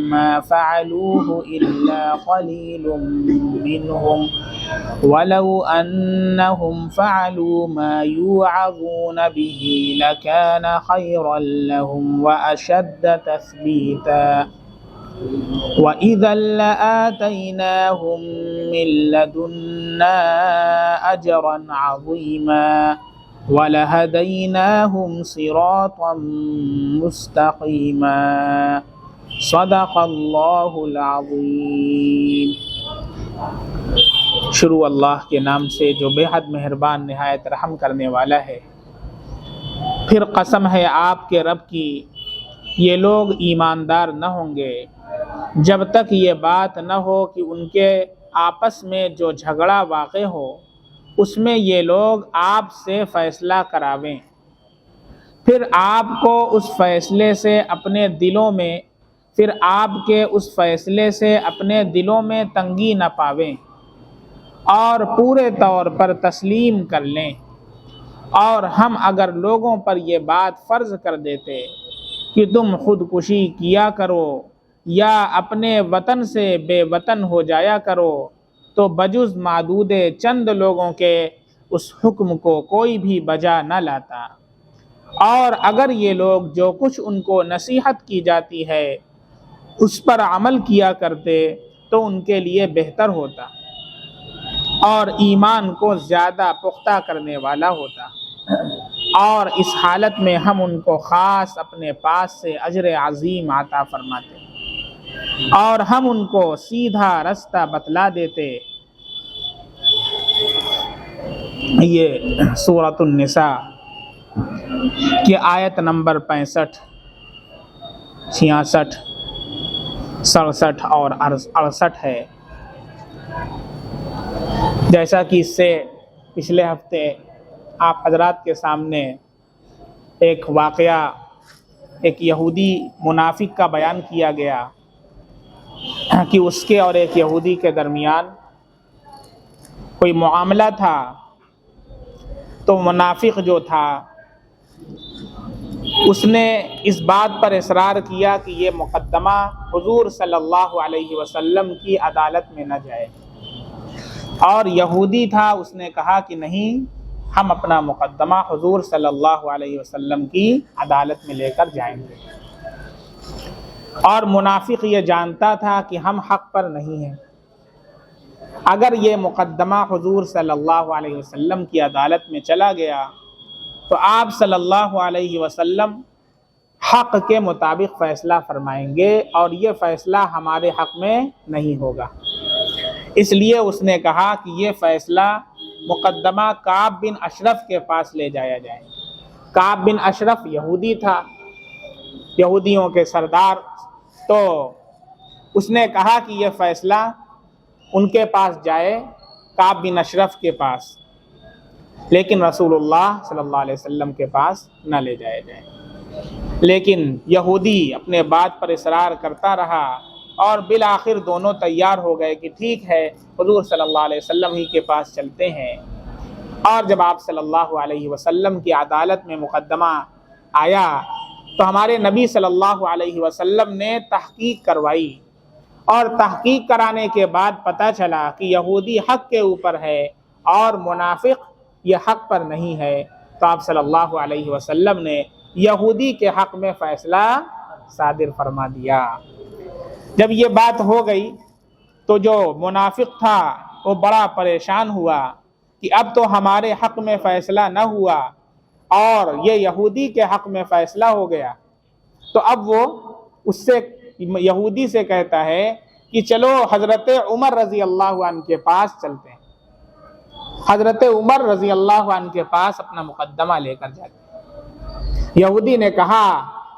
ما فعلوه إلا قليل منهم ولو أنهم فعلوا ما يوعظون به لكان خيرا لهم وأشد تثبيتا وإذا لآتيناهم من لدنا أجرا عظيما وَلَهَدَيْنَاهُمْ صِرَاطًا مُسْتَقِيمًا صدق اللہ العظیم۔ شروع اللہ کے نام سے جو بے حد مہربان نہایت رحم کرنے والا ہے۔ پھر قسم ہے آپ کے رب کی، یہ لوگ ایماندار نہ ہوں گے جب تک یہ بات نہ ہو کہ ان کے آپس میں جو جھگڑا واقع ہو اس میں یہ لوگ آپ سے فیصلہ کراویں، پھر آپ کو اس فیصلے سے اپنے دلوں میں تنگی نہ پاویں اور پورے طور پر تسلیم کر لیں۔ اور ہم اگر لوگوں پر یہ بات فرض کر دیتے کہ تم خودکشی کیا کرو یا اپنے وطن سے بے وطن ہو جایا کرو تو بجز معدود چند لوگوں کے اس حکم کو کوئی بھی بجا نہ لاتا، اور اگر یہ لوگ جو کچھ ان کو نصیحت کی جاتی ہے اس پر عمل کیا کرتے تو ان کے لیے بہتر ہوتا اور ایمان کو زیادہ پختہ کرنے والا ہوتا، اور اس حالت میں ہم ان کو خاص اپنے پاس سے اجر عظیم عطا فرماتے اور ہم ان کو سیدھا رستہ بتلا دیتے۔ یہ سورۃ النساء کی آیت نمبر 65، 66، 67 اور 68 ہے۔ جیسا کہ اس سے پچھلے ہفتے آپ حضرات کے سامنے ایک واقعہ ایک یہودی منافق کا بیان کیا گیا کہ اس کے اور ایک یہودی کے درمیان کوئی معاملہ تھا، تو منافق جو تھا اس نے اس بات پر اصرار کیا کہ یہ مقدمہ حضور صلی اللہ علیہ وسلم کی عدالت میں نہ جائے، اور یہودی تھا، اس نے کہا کہ نہیں، ہم اپنا مقدمہ حضور صلی اللہ علیہ وسلم کی عدالت میں لے کر جائیں گے۔ اور منافق یہ جانتا تھا کہ ہم حق پر نہیں ہیں، اگر یہ مقدمہ حضور صلی اللہ علیہ وسلم کی عدالت میں چلا گیا تو آپ صلی اللہ علیہ وسلم حق کے مطابق فیصلہ فرمائیں گے اور یہ فیصلہ ہمارے حق میں نہیں ہوگا۔ اس لیے اس نے کہا کہ یہ فیصلہ مقدمہ کعب بن اشرف کے پاس لے جایا جائے۔ کعب بن اشرف یہودی تھا، یہودیوں کے سردار، تو اس نے کہا کہ یہ فیصلہ ان کے پاس جائے، کعب بن اشرف کے پاس، لیکن رسول اللہ صلی اللہ علیہ وسلم کے پاس نہ لے جایا جائے۔ لیکن یہودی اپنے بات پر اصرار کرتا رہا اور بالآخر دونوں تیار ہو گئے کہ ٹھیک ہے، حضور صلی اللہ علیہ وسلم ہی کے پاس چلتے ہیں۔ اور جب آپ صلی اللہ علیہ وسلم کی عدالت میں مقدمہ آیا تو ہمارے نبی صلی اللہ علیہ وسلم نے تحقیق کروائی، اور تحقیق کرانے کے بعد پتہ چلا کہ یہودی حق کے اوپر ہے اور منافق یہ حق پر نہیں ہے، تو آپ صلی اللہ علیہ وسلم نے یہودی کے حق میں فیصلہ صادر فرما دیا۔ جب یہ بات ہو گئی تو جو منافق تھا وہ بڑا پریشان ہوا کہ اب تو ہمارے حق میں فیصلہ نہ ہوا اور یہ یہودی کے حق میں فیصلہ ہو گیا، تو اب وہ اس سے یہودی سے کہتا ہے کہ چلو حضرت عمر رضی اللہ عنہ کے پاس چلتے ہیں۔ حضرت عمر رضی اللہ عنہ کے پاس اپنا مقدمہ لے کر جاتے ہیں۔ یہودی نے کہا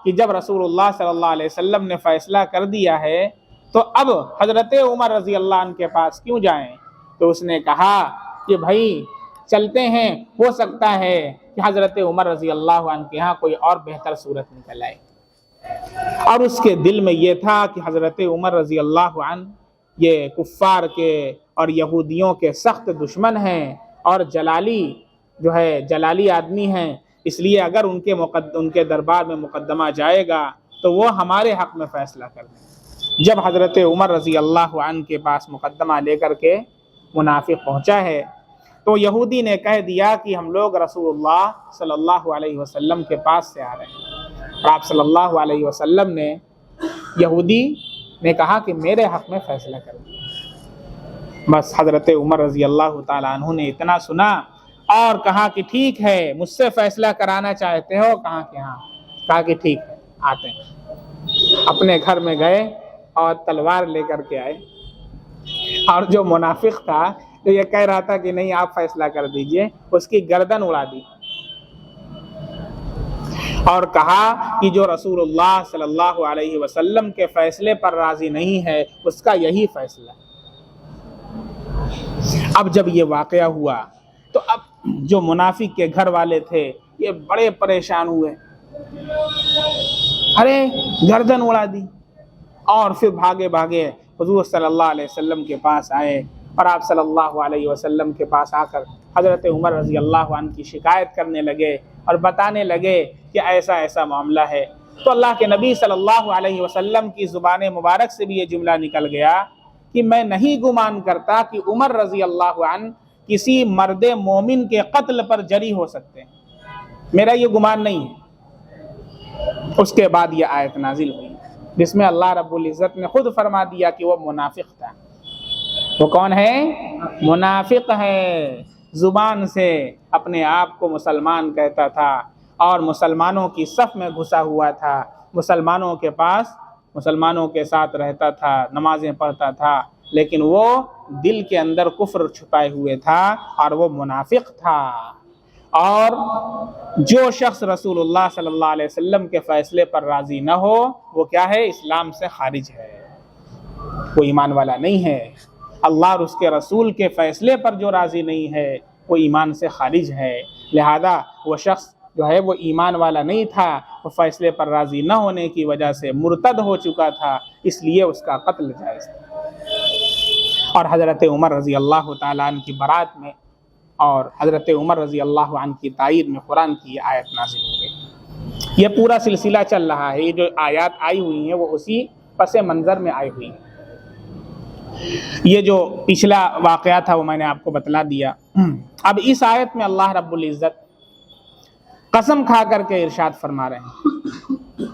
کہ جب رسول اللہ صلی اللہ علیہ وسلم نے فیصلہ کر دیا ہے تو اب حضرت عمر رضی اللہ عنہ کے پاس کیوں جائیں؟ تو اس نے کہا کہ بھائی چلتے ہیں، ہو سکتا ہے کہ حضرت عمر رضی اللہ عنہ کے ہاں کوئی اور بہتر صورت نکل آئے۔ اور اس کے دل میں یہ تھا کہ حضرت عمر رضی اللہ عنہ یہ کفار کے اور یہودیوں کے سخت دشمن ہیں اور جلالی آدمی ہیں، اس لیے اگر ان کے دربار میں مقدمہ جائے گا تو وہ ہمارے حق میں فیصلہ کر دیں۔ جب حضرت عمر رضی اللہ عنہ کے پاس مقدمہ لے کر کے منافق پہنچا ہے تو یہودی نے کہہ دیا کہ ہم لوگ رسول اللہ صلی اللہ علیہ وسلم کے پاس سے آ رہے ہیں، اور آپ صلی اللہ علیہ وسلم نے یہودی نے کہا کہ میرے حق میں فیصلہ کر دیا۔ بس حضرت عمر رضی اللہ تعالیٰ عنہ نے اتنا سنا اور کہا کہ ٹھیک ہے، مجھ سے فیصلہ کرانا چاہتے ہو؟ کہا کہ ہاں۔ کہا کہ ٹھیک ہے، آتے ہیں۔ اپنے گھر میں گئے اور تلوار لے کر کے آئے، اور جو منافق تھا جو یہ کہہ رہا تھا کہ نہیں آپ فیصلہ کر دیجئے، اس کی گردن اڑا دی اور کہا کہ جو رسول اللہ صلی اللہ علیہ وسلم کے فیصلے پر راضی نہیں ہے اس کا یہی فیصلہ ہے۔ اب جب یہ واقعہ ہوا تو اب جو منافق کے گھر والے تھے یہ بڑے پریشان ہوئے، ارے گردن اڑا دی، اور پھر بھاگے بھاگے حضور صلی اللہ علیہ وسلم کے پاس آئے، اور آپ صلی اللہ علیہ وسلم کے پاس آ کر حضرت عمر رضی اللہ عنہ کی شکایت کرنے لگے اور بتانے لگے کہ ایسا ایسا معاملہ ہے۔ تو اللہ کے نبی صلی اللہ علیہ وسلم کی زبان مبارک سے بھی یہ جملہ نکل گیا کہ میں نہیں گمان کرتا کہ عمر رضی اللہ عنہ کسی مرد مومن کے قتل پر جری ہو سکتے ہیں، میرا یہ گمان نہیں ہے۔ اس کے بعد یہ آیت نازل ہوئی جس میں اللہ رب العزت نے خود فرما دیا کہ وہ منافق تھا۔ وہ کون ہے؟ منافق ہے، زبان سے اپنے آپ کو مسلمان کہتا تھا اور مسلمانوں کی صف میں گھسا ہوا تھا، مسلمانوں کے پاس مسلمانوں کے ساتھ رہتا تھا، نمازیں پڑھتا تھا، لیکن وہ دل کے اندر کفر چھپائے ہوئے تھا اور وہ منافق تھا۔ اور جو شخص رسول اللہ صلی اللہ علیہ وسلم کے فیصلے پر راضی نہ ہو وہ کیا ہے؟ اسلام سے خارج ہے، وہ ایمان والا نہیں ہے۔ اللہ اور اس کے رسول کے فیصلے پر جو راضی نہیں ہے وہ ایمان سے خارج ہے، لہذا وہ شخص جو ہے وہ ایمان والا نہیں تھا، وہ فیصلے پر راضی نہ ہونے کی وجہ سے مرتد ہو چکا تھا، اس لیے اس کا قتل جائز تھا۔ اور حضرت عمر رضی اللہ تعالیٰ عنہ کی برات میں اور حضرت عمر رضی اللہ عنہ کی تائید میں قرآن کی یہ آیت نازل ہو گئی۔ یہ پورا سلسلہ چل رہا ہے، یہ جو آیات آئی ہوئی ہیں وہ اسی پس منظر میں آئی ہوئی ہیں۔ یہ جو پچھلا واقعہ تھا وہ میں نے آپ کو بتلا دیا۔ اب اس آیت میں اللہ رب العزت قسم کھا کر کے ارشاد فرما رہے ہیں،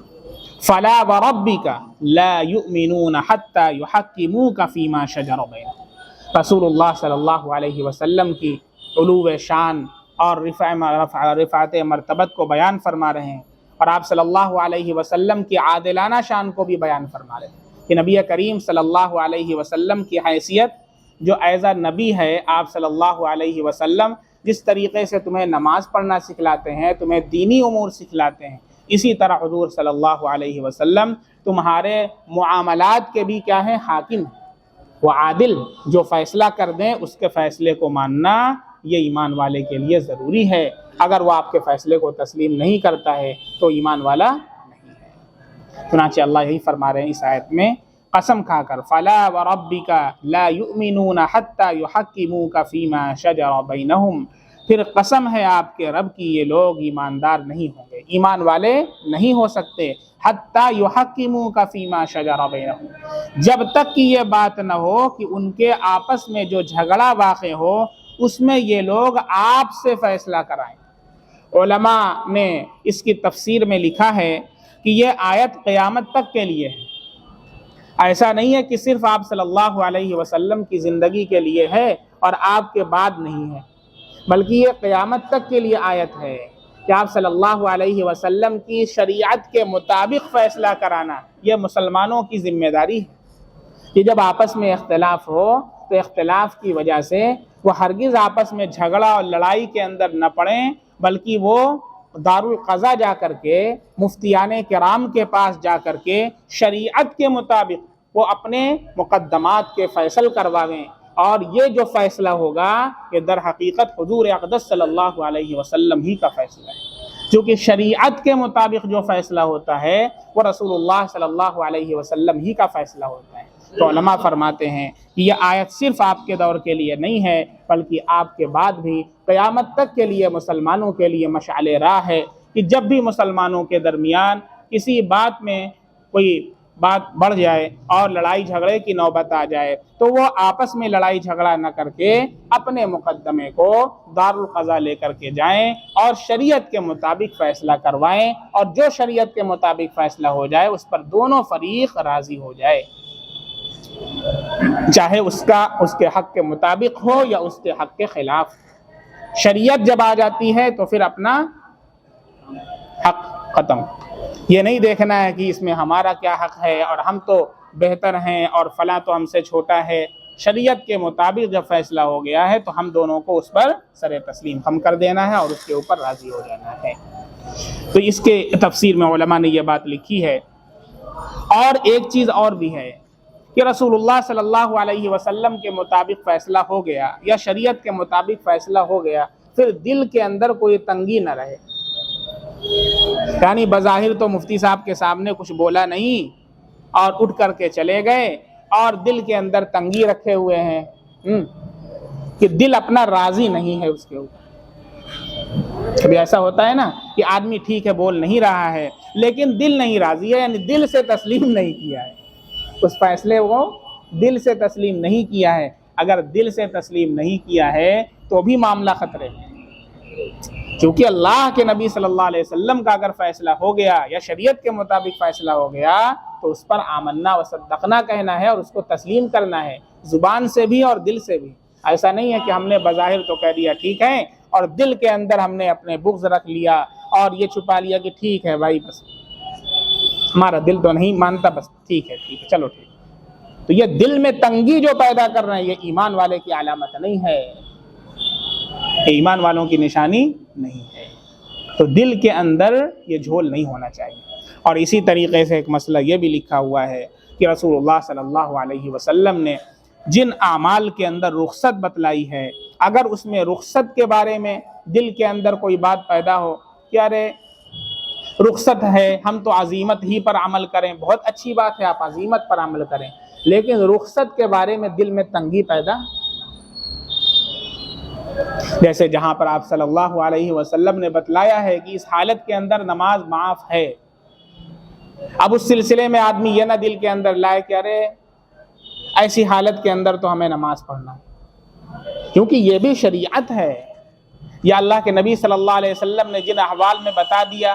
فَلَا وَرَبِّكَ لَا يُؤْمِنُونَ حَتَّى يُحَكِّمُوكَ فِي مَا شَجَرَ بَيْنَهُمْ۔ رسول اللہ صلی اللہ علیہ وسلم کی علو شان اور رفعت مرتبت کو بیان فرما رہے ہیں، اور آپ صلی اللہ علیہ وسلم کی عادلانہ شان کو بھی بیان فرما رہے ہیں کہ نبی کریم صلی اللہ علیہ وسلم کی حیثیت جو ایز اے نبی ہے، آپ صلی اللہ علیہ وسلم جس طریقے سے تمہیں نماز پڑھنا سکھلاتے ہیں، تمہیں دینی امور سکھلاتے ہیں، اسی طرح حضور صلی اللہ علیہ وسلم تمہارے معاملات کے بھی کیا ہیں؟ حاکم ہیں، وہ عادل، جو فیصلہ کر دیں اس کے فیصلے کو ماننا یہ ایمان والے کے لیے ضروری ہے۔ اگر وہ آپ کے فیصلے کو تسلیم نہیں کرتا ہے تو ایمان والا نہیں ہے۔ چنانچہ اللہ یہی فرما رہے ہیں اس آیت میں قسم کھا کر، فَلَا وَرَبِّكَ لَا يُؤْمِنُونَ حَتَّى يُحَكِّمُوكَ فِي مَا شَجَرَ بَيْنَهُمْ۔ پھر قسم ہے آپ کے رب کی، یہ لوگ ایماندار نہیں ہوں گے، ایمان والے نہیں ہو سکتے، حَتَّى يُحَكِّمُوكَ فِي مَا شَجَرَ بَيْنَهُمْ، جب تک کہ یہ بات نہ ہو کہ ان کے آپس میں جو جھگڑا واقع ہو اس میں یہ لوگ آپ سے فیصلہ کرائیں۔ علماء نے اس کی تفسیر میں لکھا ہے کہ یہ آیت قیامت تک کے لیے ہے، ایسا نہیں ہے کہ صرف آپ صلی اللہ علیہ وسلم کی زندگی کے لیے ہے اور آپ کے بعد نہیں ہے، بلکہ یہ قیامت تک کے لیے آیت ہے کہ آپ صلی اللہ علیہ وسلم کی شریعت کے مطابق فیصلہ کرانا یہ مسلمانوں کی ذمہ داری ہے۔ کہ جب آپس میں اختلاف ہو تو اختلاف کی وجہ سے وہ ہرگز آپس میں جھگڑا اور لڑائی کے اندر نہ پڑیں، بلکہ وہ دارالقضا جا کر کے مفتیان کرام کے پاس جا کر کے شریعت کے مطابق وہ اپنے مقدمات کے فیصل کرواویں، اور یہ جو فیصلہ ہوگا یہ در حقیقت حضور اقدس صلی اللہ علیہ وسلم ہی کا فیصلہ ہے، کیونکہ شریعت کے مطابق جو فیصلہ ہوتا ہے وہ رسول اللہ صلی اللہ علیہ وسلم ہی کا فیصلہ ہوتا ہے۔ تو علماء فرماتے ہیں کہ یہ آیت صرف آپ کے دور کے لیے نہیں ہے بلکہ آپ کے بعد بھی قیامت تک کے لیے مسلمانوں کے لیے مشعل راہ ہے کہ جب بھی مسلمانوں کے درمیان کسی بات میں کوئی بات بڑھ جائے اور لڑائی جھگڑے کی نوبت آ جائے تو وہ آپس میں لڑائی جھگڑا نہ کر کے اپنے مقدمے کو دارالقضاء لے کر کے جائیں اور شریعت کے مطابق فیصلہ کروائیں، اور جو شریعت کے مطابق فیصلہ ہو جائے اس پر دونوں فریق راضی ہو جائے، چاہے اس کے حق کے مطابق ہو یا اس کے حق کے خلاف۔ شریعت جب آ جاتی ہے تو پھر اپنا حق ختم۔ یہ نہیں دیکھنا ہے کہ اس میں ہمارا کیا حق ہے اور ہم تو بہتر ہیں اور فلاں تو ہم سے چھوٹا ہے۔ شریعت کے مطابق جب فیصلہ ہو گیا ہے تو ہم دونوں کو اس پر سر تسلیم خم کر دینا ہے اور اس کے اوپر راضی ہو جانا ہے۔ تو اس کے تفسیر میں علماء نے یہ بات لکھی ہے۔ اور ایک چیز اور بھی ہے کہ رسول اللہ صلی اللہ علیہ وسلم کے مطابق فیصلہ ہو گیا یا شریعت کے مطابق فیصلہ ہو گیا، پھر دل کے اندر کوئی تنگی نہ رہے۔ یعنی بظاہر تو مفتی صاحب کے سامنے کچھ بولا نہیں اور اٹھ کر کے چلے گئے اور دل کے اندر تنگی رکھے ہوئے ہیں کہ دل اپنا راضی نہیں ہے اس کے اوپر۔ کبھی ایسا ہوتا ہے نا کہ آدمی ٹھیک ہے بول نہیں رہا ہے لیکن دل نہیں راضی ہے، یعنی دل سے تسلیم نہیں کیا ہے اس فیصلے کو، دل سے تسلیم نہیں کیا ہے۔ اگر دل سے تسلیم نہیں کیا ہے تو بھی معاملہ خطرے میں، کیونکہ اللہ کے نبی صلی اللہ علیہ وسلم کا اگر فیصلہ ہو گیا یا شریعت کے مطابق فیصلہ ہو گیا تو اس پر آمنا و صدقنا کہنا ہے اور اس کو تسلیم کرنا ہے، زبان سے بھی اور دل سے بھی۔ ایسا نہیں ہے کہ ہم نے بظاہر تو کہہ دیا ٹھیک ہے اور دل کے اندر ہم نے اپنے بغض رکھ لیا اور یہ چھپا لیا کہ ٹھیک ہے بھائی، بس ہمارا دل تو نہیں مانتا، بس ٹھیک ہے چلو ٹھیک۔ تو یہ دل میں تنگی جو پیدا کر رہے ہیں یہ ایمان والے کی علامت نہیں ہے، ایمان والوں کی نشانی نہیں ہے۔ تو دل کے اندر یہ جھول نہیں ہونا چاہیے۔ اور اسی طریقے سے ایک مسئلہ یہ بھی لکھا ہوا ہے کہ رسول اللہ صلی اللہ علیہ وسلم نے جن اعمال کے اندر رخصت بتلائی ہے، اگر اس میں رخصت کے بارے میں دل کے اندر کوئی بات پیدا ہو کہ ارے رخصت ہے ہم تو عزیمت ہی پر عمل کریں، بہت اچھی بات ہے آپ عزیمت پر عمل کریں، لیکن رخصت کے بارے میں دل میں تنگی پیدا، جیسے جہاں پر آپ صلی اللہ علیہ وسلم نے بتلایا ہے کہ اس حالت کے اندر نماز معاف ہے، اب اس سلسلے میں آدمی یہ نہ دل کے اندر لائے کہ ارے ایسی حالت کے اندر تو ہمیں نماز پڑھنا ہے، کیونکہ یہ بھی شریعت ہے۔ یا اللہ کے نبی صلی اللہ علیہ وسلم نے جن احوال میں بتا دیا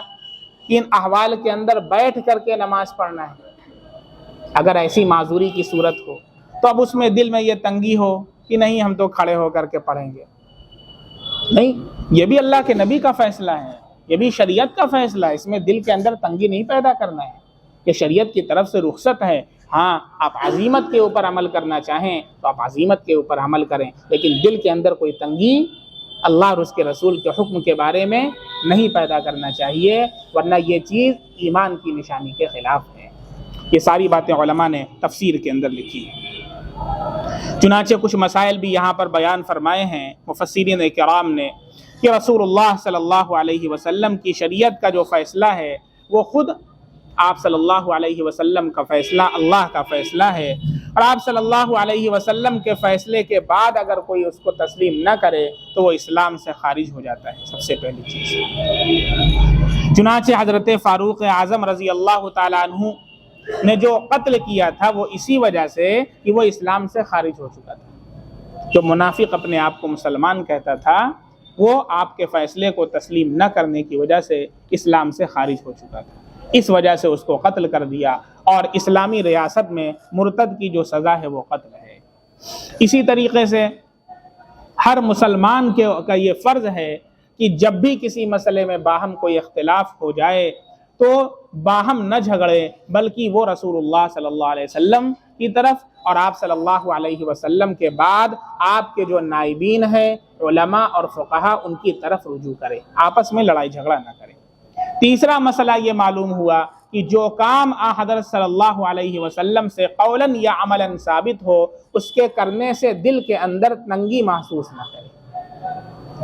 کہ ان احوال کے اندر بیٹھ کر کے نماز پڑھنا ہے، اگر ایسی معذوری کی صورت ہو تو اب اس میں دل میں یہ تنگی ہو کہ نہیں ہم تو کھڑے ہو کر کے پڑھیں گے، نہیں، یہ بھی اللہ کے نبی کا فیصلہ ہے، یہ بھی شریعت کا فیصلہ ہے، اس میں دل کے اندر تنگی نہیں پیدا کرنا ہے، کہ شریعت کی طرف سے رخصت ہے۔ ہاں آپ عزیمت کے اوپر عمل کرنا چاہیں تو آپ عزیمت کے اوپر عمل کریں، لیکن دل کے اندر کوئی تنگی اللہ اور اس کے رسول کے حکم کے بارے میں نہیں پیدا کرنا چاہیے، ورنہ یہ چیز ایمان کی نشانی کے خلاف ہے۔ یہ ساری باتیں علماء نے تفسیر کے اندر لکھی ہیں۔ چنانچہ کچھ مسائل بھی یہاں پر بیان فرمائے ہیں مفسرین کرام نے کہ رسول اللہ صلی اللہ علیہ وسلم کی شریعت کا جو فیصلہ ہے وہ خود آپ صلی اللہ علیہ وسلم کا فیصلہ اللہ کا فیصلہ ہے، اور آپ صلی اللہ علیہ وسلم کے فیصلے کے بعد اگر کوئی اس کو تسلیم نہ کرے تو وہ اسلام سے خارج ہو جاتا ہے، سب سے پہلی چیز۔ چنانچہ حضرت فاروق اعظم رضی اللہ تعالیٰ عنہ نے جو قتل کیا تھا وہ اسی وجہ سے کہ وہ اسلام سے خارج ہو چکا تھا۔ جو منافق اپنے آپ کو مسلمان کہتا تھا وہ آپ کے فیصلے کو تسلیم نہ کرنے کی وجہ سے اسلام سے خارج ہو چکا تھا، اس وجہ سے اس کو قتل کر دیا، اور اسلامی ریاست میں مرتد کی جو سزا ہے وہ قتل ہے۔ اسی طریقے سے ہر مسلمان کا یہ فرض ہے کہ جب بھی کسی مسئلے میں باہم کوئی اختلاف ہو جائے تو باہم نہ جھگڑے، بلکہ وہ رسول اللہ صلی اللہ علیہ وسلم کی طرف اور آپ صلی اللہ علیہ وسلم کے بعد آپ کے جو نائبین ہیں علماء اور فقہا ان کی طرف رجوع کرے، آپس میں لڑائی جھگڑا نہ کرے۔ تیسرا مسئلہ یہ معلوم ہوا کہ جو کام حضرت صلی اللہ علیہ وسلم سے قولاً یا عملاً ثابت ہو اس کے کرنے سے دل کے اندر تنگی محسوس نہ کرے۔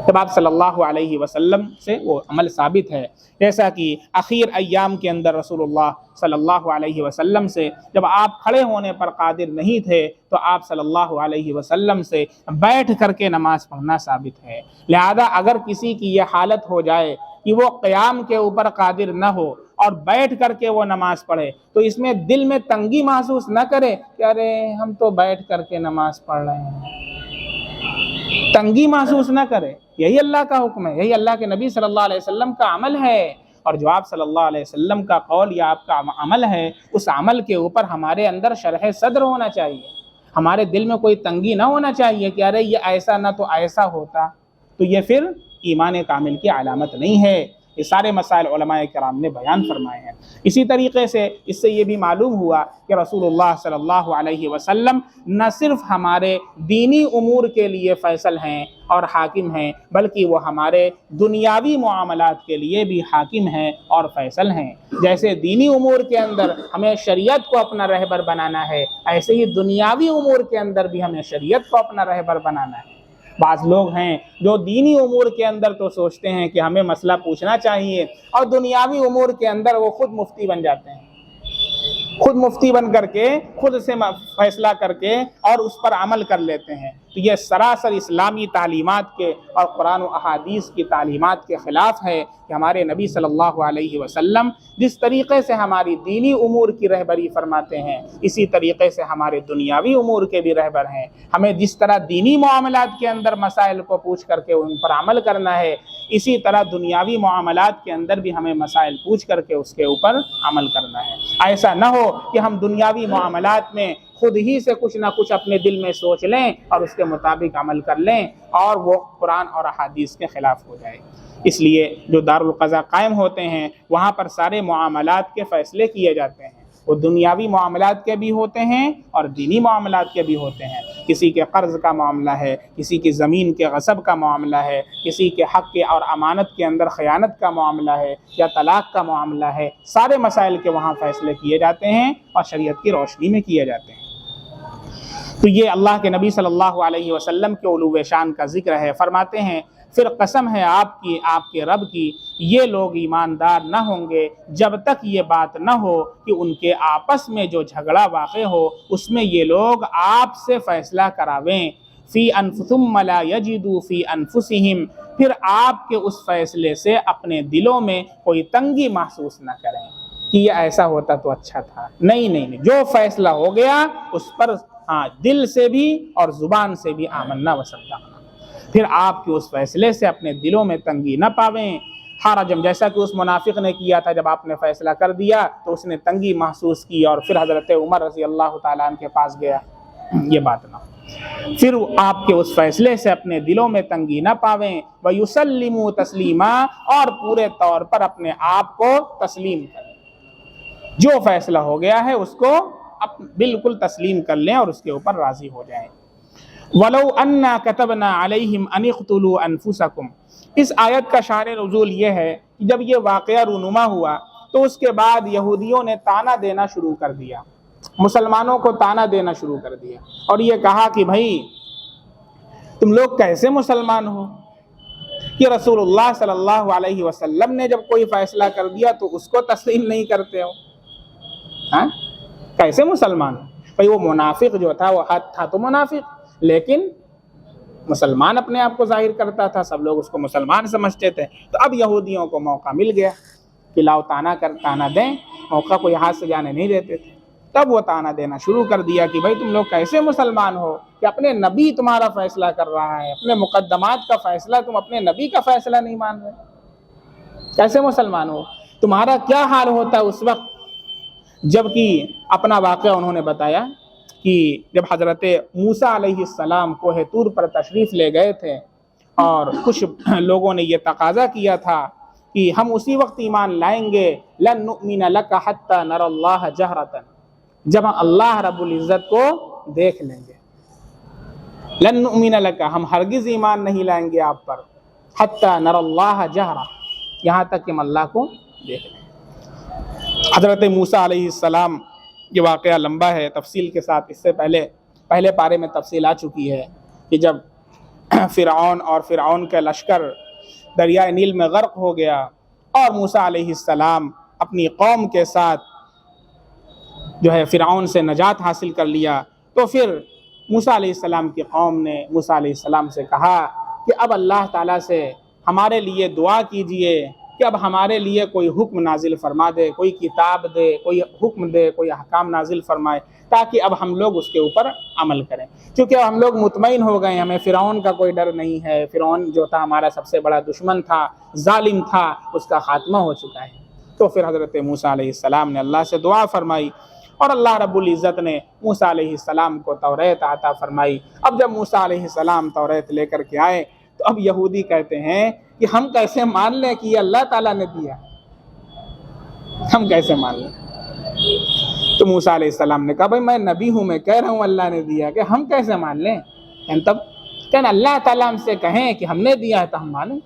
جب آپ صلی اللہ علیہ وسلم سے وہ عمل ثابت ہے، جیسا کہ اخیر ایام کے اندر رسول اللہ صلی اللہ علیہ وسلم سے جب آپ کھڑے ہونے پر قادر نہیں تھے تو آپ صلی اللہ علیہ وسلم سے بیٹھ کر کے نماز پڑھنا ثابت ہے۔ لہذا اگر کسی کی یہ حالت ہو جائے کہ وہ قیام کے اوپر قادر نہ ہو اور بیٹھ کر کے وہ نماز پڑھے تو اس میں دل میں تنگی محسوس نہ کرے کہ ارے ہم تو بیٹھ کر کے نماز پڑھ رہے ہیں، تنگی محسوس نہ کرے۔ یہی اللہ کا حکم ہے، یہی اللہ کے نبی صلی اللہ علیہ وسلم کا عمل ہے، اور جو آپ صلی اللہ علیہ وسلم کا قول یا آپ کا عمل ہے اس عمل کے اوپر ہمارے اندر شرح صدر ہونا چاہیے، ہمارے دل میں کوئی تنگی نہ ہونا چاہیے کہ ارے یہ ایسا نہ تو ایسا ہوتا، تو یہ پھر ایمان کامل کی علامت نہیں ہے۔ یہ سارے مسائل علماء کرام نے بیان فرمائے ہیں۔ اسی طریقے سے اس سے یہ بھی معلوم ہوا کہ رسول اللہ صلی اللہ علیہ وسلم نہ صرف ہمارے دینی امور کے لیے فیصل ہیں اور حاکم ہیں، بلکہ وہ ہمارے دنیاوی معاملات کے لیے بھی حاکم ہیں اور فیصل ہیں۔ جیسے دینی امور کے اندر ہمیں شریعت کو اپنا رہبر بنانا ہے، ایسے ہی دنیاوی امور کے اندر بھی ہمیں شریعت کو اپنا رہبر بنانا ہے۔ بعض لوگ ہیں جو دینی امور کے اندر تو سوچتے ہیں کہ ہمیں مسئلہ پوچھنا چاہیے، اور دنیاوی امور کے اندر وہ خود مفتی بن جاتے ہیں، خود مفتی بن کر کے خود سے فیصلہ کر کے اور اس پر عمل کر لیتے ہیں۔ تو یہ سراسر اسلامی تعلیمات کے اور قرآن و احادیث کی تعلیمات کے خلاف ہے کہ ہمارے نبی صلی اللہ علیہ وسلم جس طریقے سے ہماری دینی امور کی رہبری فرماتے ہیں، اسی طریقے سے ہمارے دنیاوی امور کے بھی رہبر ہیں۔ ہمیں جس طرح دینی معاملات کے اندر مسائل کو پوچھ کر کے ان پر عمل کرنا ہے، اسی طرح دنیاوی معاملات کے اندر بھی ہمیں مسائل پوچھ کر کے اس کے اوپر عمل کرنا ہے۔ ایسا نہ ہو کہ ہم دنیاوی معاملات میں خود ہی سے کچھ نہ کچھ اپنے دل میں سوچ لیں اور اس کے مطابق عمل کر لیں اور وہ قرآن اور احادیث کے خلاف ہو جائے۔ اس لیے جو دارالقضاء قائم ہوتے ہیں وہاں پر سارے معاملات کے فیصلے کیے جاتے ہیں، وہ دنیاوی معاملات کے بھی ہوتے ہیں اور دینی معاملات کے بھی ہوتے ہیں۔ کسی کے قرض کا معاملہ ہے، کسی کی زمین کے غصب کا معاملہ ہے، کسی کے حق کے اور امانت کے اندر خیانت کا معاملہ ہے یا طلاق کا معاملہ ہے، سارے مسائل کے وہاں فیصلے کیے جاتے ہیں اور شریعت کی روشنی میں کیے جاتے ہیں۔ تو یہ اللہ کے نبی صلی اللہ علیہ وسلم کے علو شان کا ذکر ہے۔ فرماتے ہیں پھر قسم ہے آپ کی، آپ کے رب کی، یہ لوگ ایماندار نہ ہوں گے جب تک یہ بات نہ ہو کہ ان کے آپس میں جو جھگڑا واقع ہو اس میں یہ لوگ آپ سے فیصلہ کراویں، فی ثم لا یجدوا فی انفسہم، پھر آپ کے اس فیصلے سے اپنے دلوں میں کوئی تنگی محسوس نہ کریں کہ یہ ایسا ہوتا تو اچھا تھا۔ نہیں، جو فیصلہ ہو گیا اس پر دل سے بھی اور زبان سے بھی آمنا وصدقنا، پھر آپ کے اس فیصلے سے اپنے دلوں میں تنگی نہ پاویں۔ حرجم، جیسا کہ اس منافق نے کیا تھا، جب آپ نے فیصلہ کر دیا تو اس نے تنگی محسوس کی اور پھر حضرت عمر رضی اللہ تعالیٰ عنہ کے پاس گیا۔ یہ بات نہ ہو، پھر آپ کے اس فیصلے سے اپنے دلوں میں تنگی نہ پاویں۔ وَيُسَلِّمُوا تَسْلِيمًا، اور پورے طور پر اپنے آپ کو تسلیم کریں، جو فیصلہ ہو گیا ہے اس کو بالکل تسلیم کر لیں اور اس کے اوپر راضی ہو جائیں۔ وَلَوْ أَنَّا كَتَبْنَا عَلَيْهِمْ أَنِ اقْتُلُوا أَنفُسَكُمْ، اس آیت کا شان نزول یہ ہے کہ جب یہ واقعہ رونما ہوا تو اس کے بعد یہودیوں نے تانا دینا شروع کر دیا، مسلمانوں کو تانا دینا شروع کر دیا اور یہ کہا کہ بھائی تم لوگ کیسے مسلمان ہو کہ رسول اللہ صلی اللہ علیہ وسلم نے جب کوئی فیصلہ کر دیا تو اس کو تسلیم نہیں کرتے ہو، ہاں کیسے مسلمان ہو؟ بھائی وہ منافق جو تھا وہ تھا تو منافق، لیکن مسلمان اپنے آپ کو ظاہر کرتا تھا، سب لوگ اس کو مسلمان سمجھتے تھے۔ تو اب یہودیوں کو موقع مل گیا کہ لاؤ تانا دیں، موقع کو ہاتھ سے جانے نہیں دیتے تھے، تب وہ تانا دینا شروع کر دیا کہ بھائی تم لوگ کیسے مسلمان ہو کہ اپنے نبی تمہارا فیصلہ کر رہا ہے، اپنے مقدمات کا فیصلہ تم اپنے نبی کا فیصلہ نہیں مان رہے، کیسے مسلمان ہو؟ تمہارا کیا حال ہوتا ہے اس وقت؟ جبکہ اپنا واقعہ انہوں نے بتایا کہ جب حضرت موسیٰ علیہ السلام کوہ طور پر تشریف لے گئے تھے اور کچھ لوگوں نے یہ تقاضا کیا تھا کہ ہم اسی وقت ایمان لائیں گے، لن نؤمن لک حتی نری اللہ جہرۃ، جب ہم اللہ رب العزت کو دیکھ لیں گے، لن نؤمن لک، ہم ہرگز ایمان نہیں لائیں گے آپ پر، حتی نری اللہ جہرۃ، یہاں تک کہ ہم اللہ کو دیکھ لیں۔ حضرت موسیٰ علیہ السلام، یہ واقعہ لمبا ہے تفصیل کے ساتھ، اس سے پہلے پارے میں تفصیل آ چکی ہے کہ جب فرعون اور فرعون کا لشکر دریائے نیل میں غرق ہو گیا اور موسیٰ علیہ السلام اپنی قوم کے ساتھ جو ہے فرعون سے نجات حاصل کر لیا، تو پھر موسیٰ علیہ السلام کی قوم نے موسیٰ علیہ السلام سے کہا کہ اب اللہ تعالیٰ سے ہمارے لیے دعا کیجئے کہ اب ہمارے لیے کوئی حکم نازل فرما دے، کوئی کتاب دے، کوئی حکم دے، کوئی احکام نازل فرمائے، تاکہ اب ہم لوگ اس کے اوپر عمل کریں۔ چونکہ اب ہم لوگ مطمئن ہو گئے، ہمیں فرعون کا کوئی ڈر نہیں ہے، فرعون جو تھا ہمارا سب سے بڑا دشمن تھا، ظالم تھا، اس کا خاتمہ ہو چکا ہے۔ تو پھر حضرت موسیٰ علیہ السلام نے اللہ سے دعا فرمائی، اور اللہ رب العزت نے موسیٰ علیہ السلام کو توریت عطا فرمائی۔ اب جب موسیٰ علیہ السلام توریت لے کر کے آئے تو اب یہودی کہتے ہیں کہ ہم کیسے مان لیں کہ یہ اللہ تعالیٰ نے دیا، ہم کیسے مان لیں؟ تو موسیٰ علیہ السلام نے کہا بھائی میں نبی ہوں، میں کہہ رہا ہوں اللہ نے دیا، کہ ہم کیسے مان لیں؟ تب کہنا اللہ تعالیٰ ہم سے کہیں کہ ہم نے دیا ہے تو ہم مانیں۔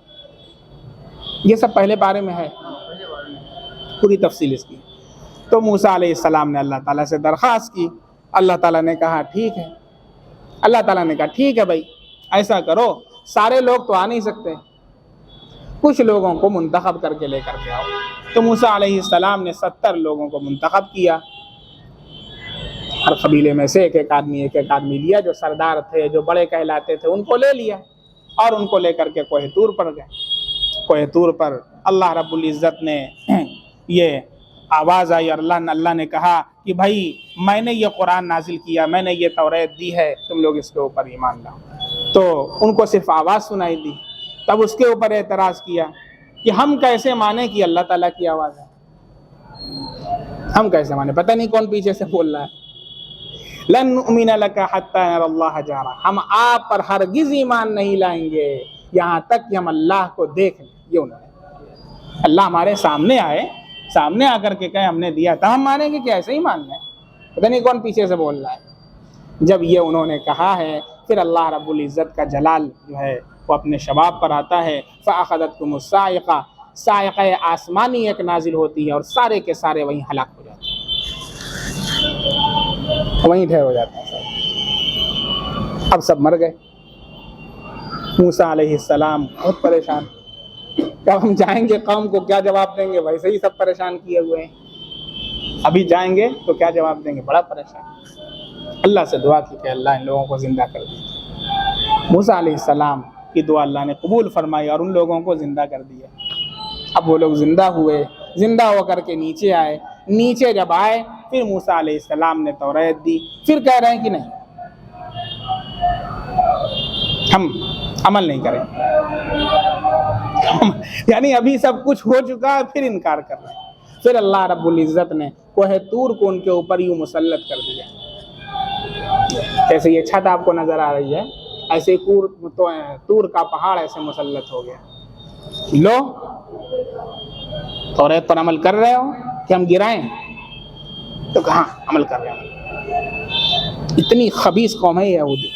یہ سب پہلے بارے میں ہے، پوری تفصیل اس کی۔ تو موسیٰ علیہ السلام نے اللہ تعالیٰ سے درخواست کی، اللہ تعالیٰ نے کہا ٹھیک ہے، اللہ تعالیٰ نے کہا ٹھیک ہے بھائی ایسا کرو، سارے لوگ تو آ نہیں سکتے، کچھ لوگوں کو منتخب کر کے لے کر کے آؤ۔ تو موسیٰ علیہ السلام نے 70 لوگوں کو منتخب کیا، ہر قبیلے میں سے ایک ایک آدمی لیا، جو سردار تھے، جو بڑے کہلاتے تھے ان کو لے لیا، اور ان کو لے کر کے کوہ طور پر گئے۔ کوہ طور پر اللہ رب العزت نے یہ آواز آئی، اور اللہ نے کہا کہ بھائی میں نے یہ قرآن نازل کیا، میں نے یہ توریت دی ہے، تم لوگ اس کے اوپر ایمان لاؤ۔ تو ان کو صرف آواز سنائی دی، تب اس کے اوپر اعتراض کیا کہ ہم کیسے مانیں کہ اللہ تعالیٰ کی آواز ہے، ہم کیسے مانیں؟ پتہ نہیں کون پیچھے سے بول رہا ہے، لن نؤمن لک حتی نری اللہ جہرا، ہم آپ پر ہرگز ایمان نہیں لائیں گے یہاں تک کہ ہم اللہ کو دیکھ لیں۔ یہ انہوں نے، اللہ ہمارے سامنے آئے، سامنے آ کر کے کہے ہم نے دیا تو ہم مانیں گے کہ ایسے ہی مان لیں؟ پتہ نہیں کون پیچھے سے بول رہا ہے۔ جب یہ انہوں نے کہا ہے، پھر اللہ رب العزت کا جلال جو ہے وہ اپنے شباب پر آتا ہے، فَأَخَذَتْكُمُ الصَّاعِقَةُ، صاعقہ آسمانی ایک نازل ہوتی ہے، اور سارے کے سارے وہیں ہلاک ہو جاتے ہیں، وہیں ڈھیر ہو جاتے ہیں۔ اب سب مر گئے۔ موسیٰ علیہ السلام بہت پریشان، کب ہم جائیں گے قوم کو کیا جواب دیں گے؟ ویسے ہی سب پریشان کیے ہوئے ہیں، ابھی جائیں گے تو کیا جواب دیں گے؟ بڑا پریشان۔ اللہ سے دعا کی کہ اللہ ان لوگوں کو زندہ کر دیا۔ موسیٰ علیہ السلام کی دعا اللہ نے قبول فرمائی اور ان لوگوں کو زندہ کر دیا۔ اب وہ لوگ زندہ ہوئے، زندہ ہو کر کے نیچے آئے، نیچے جب آئے پھر موسیٰ علیہ السلام نے توریت دی، پھر کہہ رہے ہیں کہ نہیں ہم عمل نہیں کریں، یعنی ابھی سب کچھ ہو چکا ہے پھر انکار کر رہے ہیں۔ پھر اللہ رب العزت نے کوہ طور کو ان کے اوپر یوں مسلط کر دیا، جیسے یہ چھت آپ کو نظر آ رہی ہے، ایسے طور کا پہاڑ ایسے مسلط ہو گیا۔ لو توریت پر عمل کر رہے ہو کہ ہم گرائیں؟ تو کہاں عمل کر رہے ہیں۔ اتنی خبیث قوم ہے یہودی،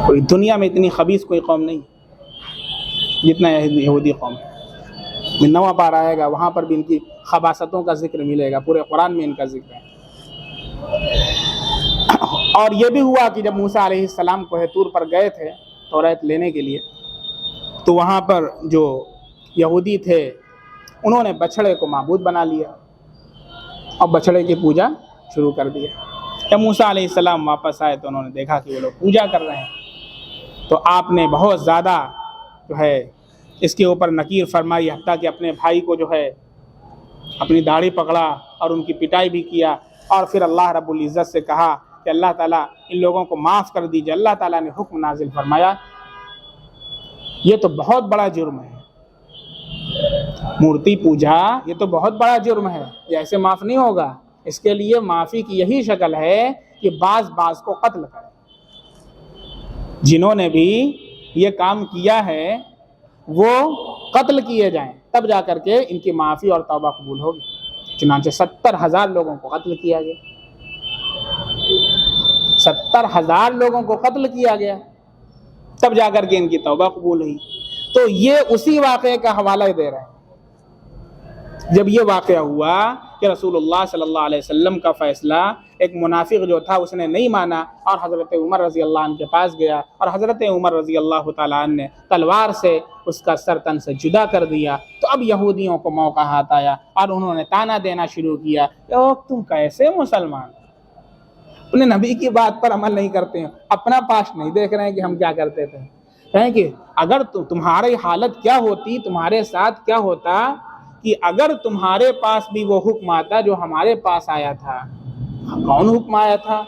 کوئی دنیا میں اتنی خبیث کوئی قوم نہیں جتنا یہودی قوم ہے۔ نواں پارہ آئے گا وہاں پر بھی ان کی خباثتوں کا ذکر ملے گا، پورے قرآن میں ان کا ذکر ہے۔ اور یہ بھی ہوا کہ جب موسیٰ علیہ السلام کوہ طور پر گئے تھے توریت لینے کے لیے، تو وہاں پر جو یہودی تھے انہوں نے بچھڑے کو معبود بنا لیا اور بچھڑے کی پوجا شروع کر دیا۔ جب موسیٰ علیہ السلام واپس آئے تو انہوں نے دیکھا کہ وہ لوگ پوجا کر رہے ہیں، تو آپ نے بہت زیادہ جو ہے اس کے اوپر نکیر فرمائی، حتیٰ کہ اپنے بھائی کو جو ہے اپنی داڑھی پکڑا اور ان کی پٹائی بھی کیا، اور پھر اللہ رب العزت سے کہا کہ اللہ تعالیٰ ان لوگوں کو معاف کر دیجئے۔ اللہ تعالیٰ نے حکم نازل فرمایا، یہ تو بہت بڑا جرم ہے، مورتی پوجا یہ تو بہت بڑا جرم ہے، یہ ایسے معاف نہیں ہوگا۔ اس کے لیے معافی کی یہی شکل ہے کہ بعض کو قتل کریں۔ جنہوں نے بھی یہ کام کیا ہے وہ قتل کیے جائیں، تب جا کر کے ان کی معافی اور توبہ قبول ہوگی۔ چنانچہ 70,000 لوگوں کو قتل کیا گیا، 70,000 لوگوں کو قتل کیا گیا، تب جا کر کے ان کی توبہ قبول ہوئی۔ تو یہ اسی واقعے کا حوالہ دے رہے ہیں۔ جب یہ واقعہ ہوا کہ رسول اللہ صلی اللہ علیہ وسلم کا فیصلہ ایک منافق جو تھا اس نے نہیں مانا، اور حضرت عمر رضی اللہ عنہ کے پاس گیا، اور حضرت عمر رضی اللہ تعالیٰ عنہ نے تلوار سے اس کا سر تن سے جدا کر دیا، تو اب یہودیوں کو موقع ہاتھ آیا اور انہوں نے تانا دینا شروع کیا کہ تم کیسے مسلمان اپنے نبی کی بات پر عمل نہیں کرتے ہیں، اپنا پاسٹ نہیں دیکھ رہے ہیں کہ ہم کیا کرتے تھے، کہیں کہ اگر تمہاری حالت کیا ہوتی، تمہارے ساتھ کیا ہوتا کہ اگر تمہارے پاس بھی وہ حکم آتا جو ہمارے پاس آیا تھا۔ کون حکم آیا تھا؟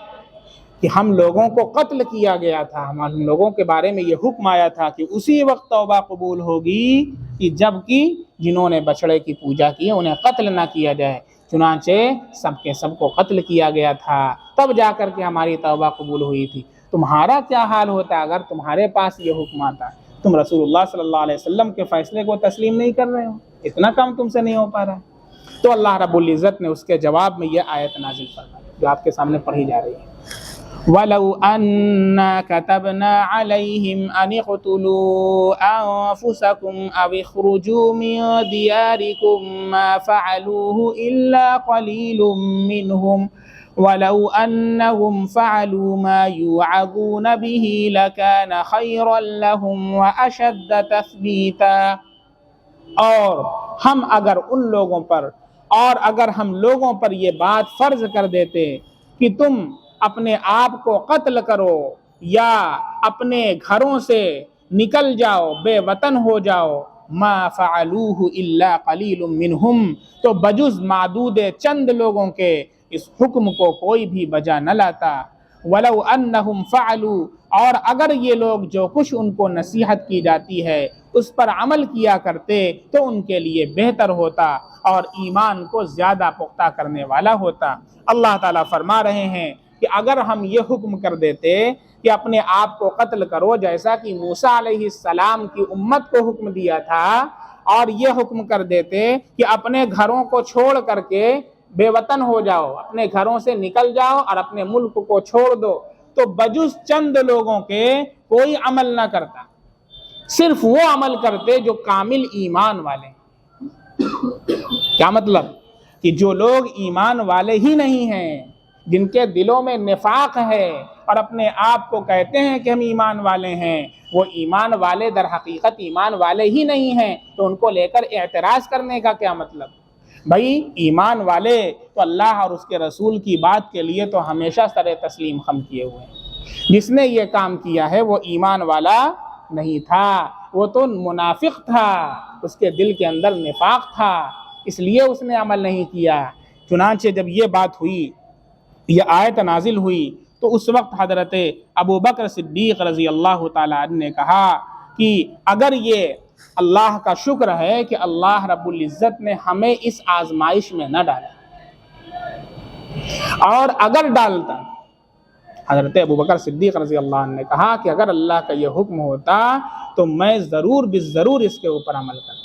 کہ ہم لوگوں کو قتل کیا گیا تھا، ہم لوگوں کے بارے میں یہ حکم آیا تھا کہ اسی وقت توبہ قبول ہوگی کہ جب کہ جنہوں نے بچڑے کی پوجا کی انہیں قتل نہ کیا جائے، چنانچہ سب کے سب کو قتل کیا گیا تھا، تب جا کر کے ہماری توبہ قبول ہوئی تھی۔ تمہارا کیا حال ہوتا اگر تمہارے پاس یہ حکم آتا؟ تم رسول اللہ صلی اللہ علیہ وسلم کے فیصلے کو تسلیم نہیں کر رہے ہو، اتنا کام تم سے نہیں ہو پا رہا۔ تو اللہ رب العزت نے اس کے جواب میں یہ آیت نازل فرمائی جو آپ کے سامنے پڑھی جا رہی ہے۔ وَلَوْ أَنَّا كَتَبْنَا عَلَيْهِمْ أَنِ اقْتُلُوا أَنفُسَكُمْ أَوِ اخْرُجُوا مِنْ دِيَارِكُمْ مَا فَعَلُوهُ إِلَّا قَلِيلٌ مِّنْهُمْ وَلَوْ أَنَّهُمْ فَعَلُوا مَا يُوعَظُونَ بِهِ لَكَانَ خَيْرًا لَهُمْ وَأَشَدَّ تَثْبِيتًا۔ اور ہم اگر ان لوگوں پر اور اگر ہم لوگوں پر یہ بات فرض کر دیتے کہ تم اپنے آپ کو قتل کرو یا اپنے گھروں سے نکل جاؤ، بے وطن ہو جاؤ، ما فعلوه الا قلیل منہم، تو بجز معدود چند لوگوں کے اس حکم کو کوئی بھی بجا نہ لاتا۔ ولو انہم فعلوا، اور اگر یہ لوگ جو کچھ ان کو نصیحت کی جاتی ہے اس پر عمل کیا کرتے تو ان کے لیے بہتر ہوتا اور ایمان کو زیادہ پختہ کرنے والا ہوتا۔ اللہ تعالیٰ فرما رہے ہیں کہ اگر ہم یہ حکم کر دیتے کہ اپنے آپ کو قتل کرو، جیسا کہ موسیٰ علیہ السلام کی امت کو حکم دیا تھا، اور یہ حکم کر دیتے کہ اپنے گھروں کو چھوڑ کر کے بے وطن ہو جاؤ، اپنے گھروں سے نکل جاؤ اور اپنے ملک کو چھوڑ دو، تو بجز چند لوگوں کے کوئی عمل نہ کرتا، صرف وہ عمل کرتے جو کامل ایمان والے۔ کیا مطلب؟ کہ جو لوگ ایمان والے ہی نہیں ہیں، جن کے دلوں میں نفاق ہے اور اپنے آپ کو کہتے ہیں کہ ہم ایمان والے ہیں، وہ ایمان والے در حقیقت ایمان والے ہی نہیں ہیں، تو ان کو لے کر اعتراض کرنے کا کیا مطلب؟ بھائی ایمان والے تو اللہ اور اس کے رسول کی بات کے لیے تو ہمیشہ سر تسلیم خم کیے ہوئے ہیں۔ جس نے یہ کام کیا ہے وہ ایمان والا نہیں تھا، وہ تو منافق تھا، اس کے دل کے اندر نفاق تھا، اس لیے اس نے عمل نہیں کیا۔ چنانچہ جب یہ بات ہوئی، یہ آیت نازل ہوئی، تو اس وقت حضرت ابوبکر صدیق رضی اللہ تعالیٰ عنہ نے کہا کہ اگر یہ اللہ کا شکر ہے کہ اللہ رب العزت نے ہمیں اس آزمائش میں نہ ڈالا، اور اگر ڈالتا، حضرت ابوبکر صدیق رضی اللہ عنہ نے کہا کہ اگر اللہ کا یہ حکم ہوتا تو میں ضرور بالضرور اس کے اوپر عمل کرتا۔